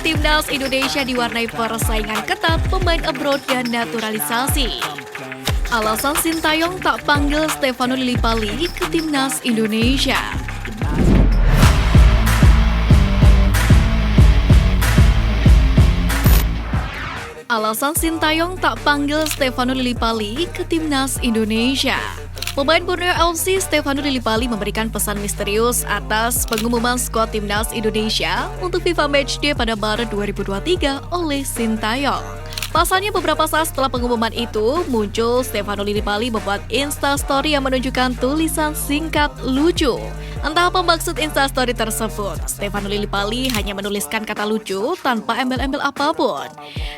Timnas Indonesia diwarnai persaingan ketat pemain abroad dan naturalisasi. Alasan Sintayong tak panggil Stefano Lillipali ke Timnas Indonesia. Alasan Sintayong tak panggil Stefano Lillipali ke Timnas Indonesia. Pemain Borneo FC Stefano Lillipali memberikan pesan misterius atas pengumuman skuad Timnas Indonesia untuk FIFA Matchday pada Maret 2023 oleh Sintayong. Pasalnya beberapa saat setelah pengumuman itu, muncul Stefano Lillipali membuat Instastory yang menunjukkan tulisan singkat lucu. Entah apa maksud Instastory tersebut, Stefano Lillipali hanya menuliskan kata lucu tanpa embel-embel apapun.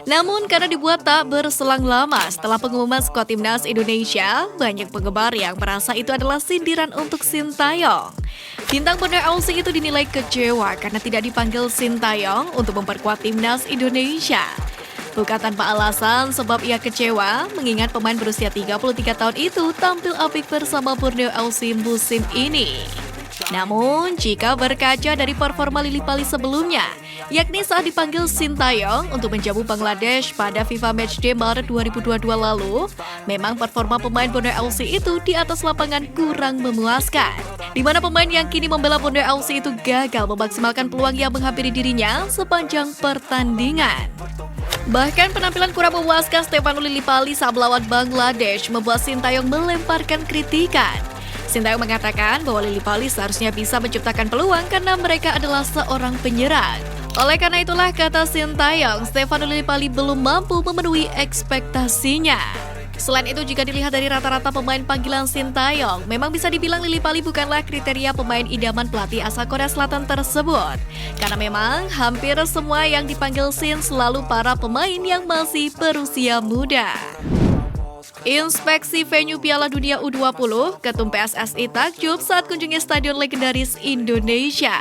Namun karena dibuat tak berselang lama setelah pengumuman skuad Timnas Indonesia, banyak penggemar yang merasa itu adalah sindiran untuk Sintayong. Bintang Borneo FC itu dinilai kecewa karena tidak dipanggil Sintayong untuk memperkuat Timnas Indonesia. Bukan tanpa alasan sebab ia kecewa mengingat pemain berusia 33 tahun itu tampil apik bersama Borneo FC musim ini. Namun, jika berkaca dari performa Lillipali sebelumnya, yakni saat dipanggil Sintayong untuk menjamu Bangladesh pada FIFA Matchday Maret 2022 lalu, memang performa pemain Borneo FC itu di atas lapangan kurang memuaskan. Di mana pemain yang kini membela Borneo FC itu gagal memaksimalkan peluang yang menghampiri dirinya sepanjang pertandingan. Bahkan penampilan kurang memuaskan Stefano Lillipali saat melawan Bangladesh membuat Sintayong melemparkan kritikan. Sintayong mengatakan bahwa Lillipali seharusnya bisa menciptakan peluang karena mereka adalah seorang penyerang. Oleh karena itulah, kata Sintayong, Stefano Lillipali belum mampu memenuhi ekspektasinya. Selain itu, jika dilihat dari rata-rata pemain panggilan Sintayong, memang bisa dibilang Lillipali bukanlah kriteria pemain idaman pelatih asal Korea Selatan tersebut. Karena memang hampir semua yang dipanggil Sin selalu para pemain yang masih berusia muda. Inspeksi venue Piala Dunia U20, Ketum PSSI takjub saat kunjungi stadion legendaris Indonesia.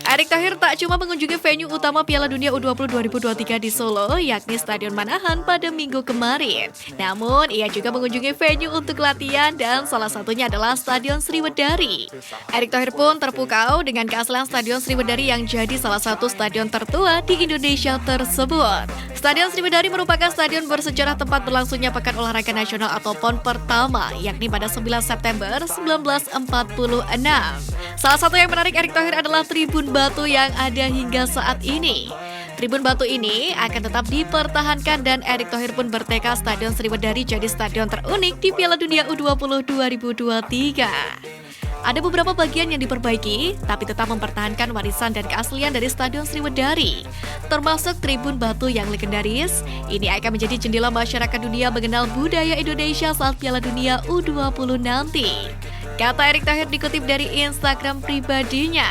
Erick Thohir tak cuma mengunjungi venue utama Piala Dunia U20 2023 di Solo, yakni Stadion Manahan pada minggu kemarin. Namun, ia juga mengunjungi venue untuk latihan dan salah satunya adalah Stadion Sriwedari. Erick Thohir pun terpukau dengan keaslian Stadion Sriwedari yang jadi salah satu stadion tertua di Indonesia tersebut. Stadion Sriwedari merupakan stadion bersejarah tempat berlangsungnya Pekan Olahraga Nasional atau PON pertama, yakni pada 9 September 1946. Salah satu yang menarik Erick Thohir adalah tribun batu yang ada hingga saat ini. Tribun batu ini akan tetap dipertahankan dan Erick Thohir pun bertekad Stadion Sriwedari jadi stadion terunik di Piala Dunia U20 2023. Ada beberapa bagian yang diperbaiki, tapi tetap mempertahankan warisan dan keaslian dari Stadion Sriwedari. Termasuk tribun batu yang legendaris, ini akan menjadi jendela masyarakat dunia mengenal budaya Indonesia saat Piala Dunia U20 nanti. Kata Erick Thohir dikutip dari Instagram pribadinya.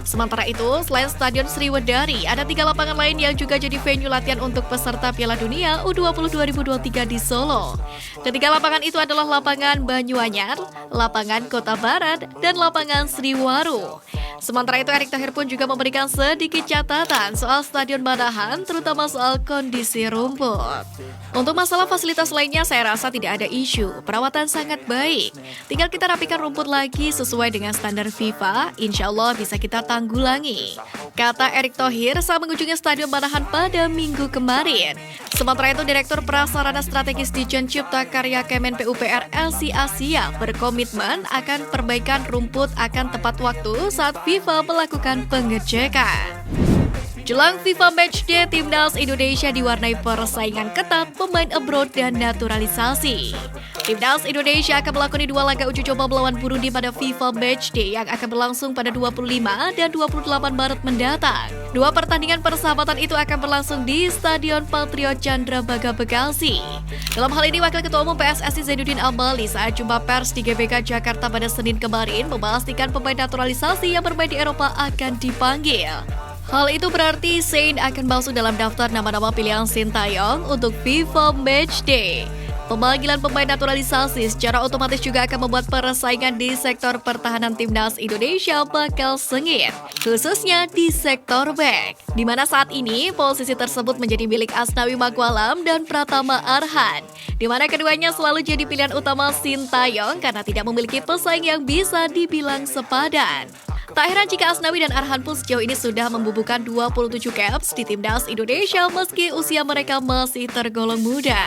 Sementara itu, selain Stadion Sriwedari, ada 3 lapangan lain yang juga jadi venue latihan untuk peserta Piala Dunia U20 2023 di Solo. Ketiga lapangan itu adalah lapangan Banyuanyar, lapangan Kota Barat, dan lapangan Sriwaru. Sementara itu, Erick Thohir pun juga memberikan sedikit catatan soal Stadion Manahan, terutama soal kondisi rumput. Untuk masalah fasilitas lainnya, saya rasa tidak ada isu. Perawatan sangat baik. Tinggal kita rapikan rumput lagi sesuai dengan standar FIFA, insya Allah bisa kita tanggulangi. Kata Erick Thohir saat mengunjungi Stadion Manahan pada minggu kemarin. Sementara itu, Direktur Prasarana Strategis Ditjen Cipta Karya Kemen PUPR Elsi Asia berkomitmen akan perbaikan rumput akan tepat waktu saat FIFA melakukan pengecekan. Jelang FIFA Matchday, Timnas Indonesia diwarnai persaingan ketat pemain abroad dan naturalisasi. Timnas Indonesia akan melakoni 2 laga uji coba melawan Burundi pada FIFA Matchday yang akan berlangsung pada 25 dan 28 Maret mendatang. 2 pertandingan persahabatan itu akan berlangsung di Stadion Patriot Candrabaga Bekasi. Dalam hal ini, Wakil Ketua Umum PSSI Zainuddin Amali saat jumpa pers di GBK Jakarta pada Senin kemarin memastikan pemain naturalisasi yang bermain di Eropa akan dipanggil. Hal itu berarti Sein akan masuk dalam daftar nama-nama pilihan Sintayong untuk FIFA Matchday. Pemanggilan pemain naturalisasi secara otomatis juga akan membuat persaingan di sektor pertahanan Timnas Indonesia bakal sengit, khususnya di sektor bek, di mana saat ini posisi tersebut menjadi milik Asnawi Magwalam dan Pratama Arhan, di mana keduanya selalu jadi pilihan utama Sintayong karena tidak memiliki pesaing yang bisa dibilang sepadan. Tak heran jika Asnawi dan Arhan pun sejauh ini sudah membubuhkan 27 caps di timnas Indonesia meski usia mereka masih tergolong muda.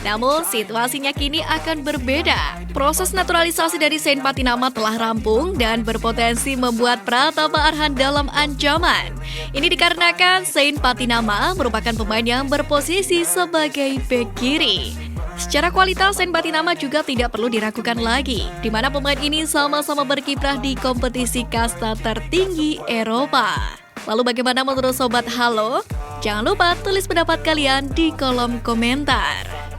Namun, situasinya kini akan berbeda. Proses naturalisasi dari Zain Patinama telah rampung dan berpotensi membuat Pratama Arhan dalam ancaman. Ini dikarenakan Zain Patinama merupakan pemain yang berposisi sebagai bek kiri. Secara kualitas, Zain Patinama juga tidak perlu diragukan lagi, di mana pemain ini sama-sama berkiprah di kompetisi kasta tertinggi Eropa. Lalu bagaimana menurut Sobat Halo? Jangan lupa tulis pendapat kalian di kolom komentar.